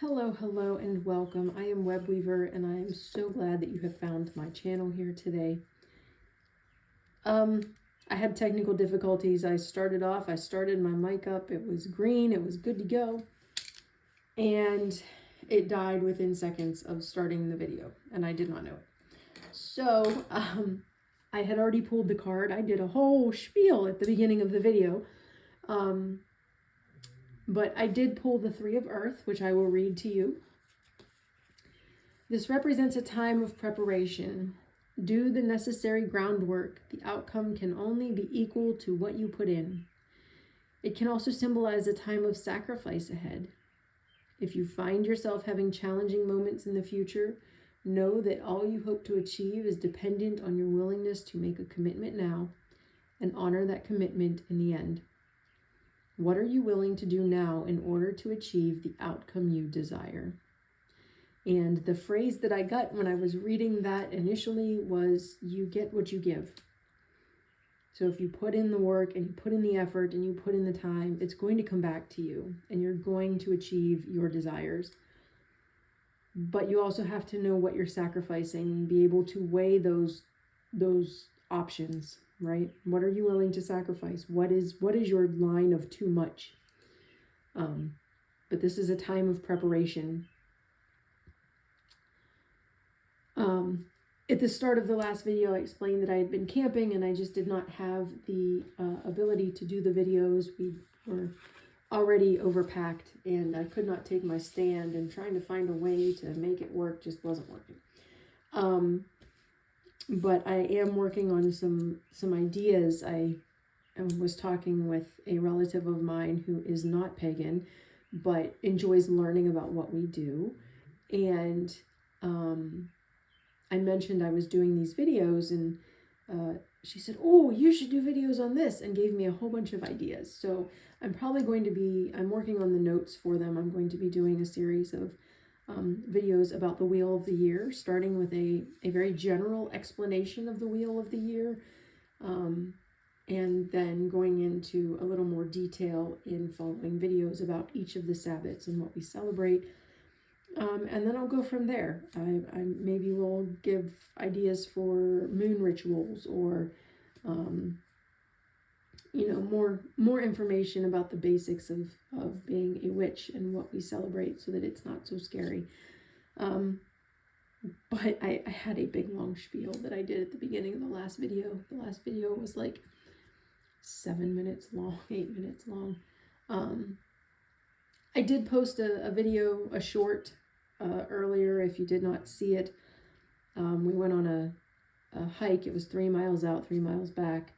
Hello, hello, and welcome. I am Webweaver, and I am so glad that you have found my channel here today. I had technical difficulties. I started my mic up, it was green, it was good to go, and it died within seconds of starting the video, and I did not know it. So, I had already pulled the card. I did a whole spiel at the beginning of the video, but I did pull the Three of Earth, which I will read to you. This represents a time of preparation. Do the necessary groundwork. The outcome can only be equal to what you put in. It can also symbolize a time of sacrifice ahead. If you find yourself having challenging moments in the future, know that all you hope to achieve is dependent on your willingness to make a commitment now and honor that commitment in the end. What are you willing to do now in order to achieve the outcome you desire? And the phrase that I got when I was reading that initially was, you get what you give. So if you put in the work and you put in the effort and you put in the time, it's going to come back to you and you're going to achieve your desires. But you also have to know what you're sacrificing and be able to weigh those options, right? What are you willing to sacrifice? What is your line of too much? But this is a time of preparation. At the start of the last video, I explained that I had been camping and I just did not have the ability to do the videos. We were already overpacked and I could not take my stand, and trying to find a way to make it work just wasn't working. But I am working on some ideas. I was talking with a relative of mine who is not pagan, but enjoys learning about what we do. And I mentioned I was doing these videos, and she said, "Oh, you should do videos on this," and gave me a whole bunch of ideas. So I'm working on the notes for them. I'm going to be doing a series of videos about the Wheel of the Year, starting with a very general explanation of the Wheel of the Year, and then going into a little more detail in following videos about each of the Sabbats and what we celebrate. And then I'll go from there. I maybe will give ideas for moon rituals, or more information about the basics of being a witch and what we celebrate, so that it's not so scary. But I had a big long spiel that I did at the beginning of the last video. The last video was like 7 minutes long, 8 minutes long. I did post a video, a short, earlier. If you did not see it, we went on a hike. It was 3 miles out, 3 miles back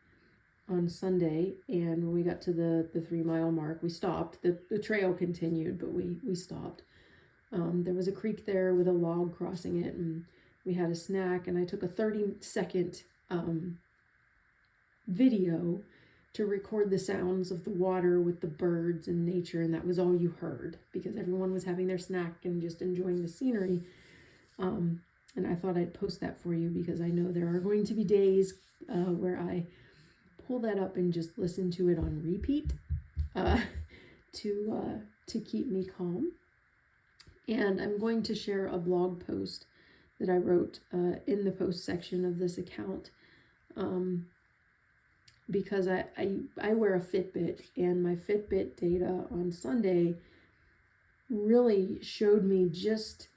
on Sunday, and when we got to the 3 mile mark, we stopped. The trail continued, but we stopped. There was a creek there with a log crossing it, and we had a snack, and I took a 30-second video to record the sounds of the water with the birds and nature, and that was all you heard because everyone was having their snack and just enjoying the scenery. And I thought I'd post that for you because I know there are going to be days where I pull that up and just listen to it on repeat to keep me calm. And I'm going to share a blog post that I wrote in the post section of this account, because I wear a Fitbit, and my Fitbit data on Sunday really showed me just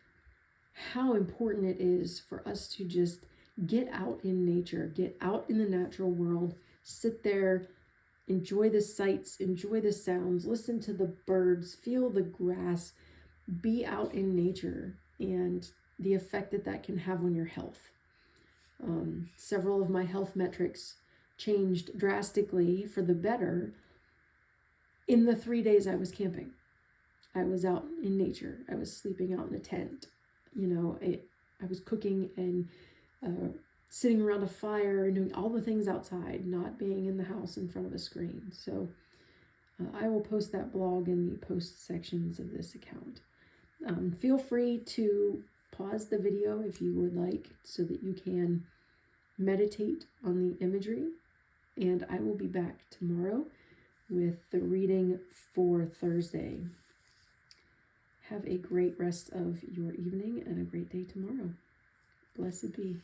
how important it is for us to just get out in nature, get out in the natural world, sit there, enjoy the sights, enjoy the sounds, listen to the birds, feel the grass, be out in nature, and the effect that can have on your health. Several of my health metrics changed drastically for the better in the 3 days I was camping. I was out in nature. I was sleeping out in a tent. I was cooking and sitting around a fire and doing all the things outside, not being in the house in front of a screen. So I will post that blog in the post sections of this account. Feel free to pause the video if you would like, so that you can meditate on the imagery. And I will be back tomorrow with the reading for Thursday. have a great rest of your evening and a great day tomorrow. Blessed be.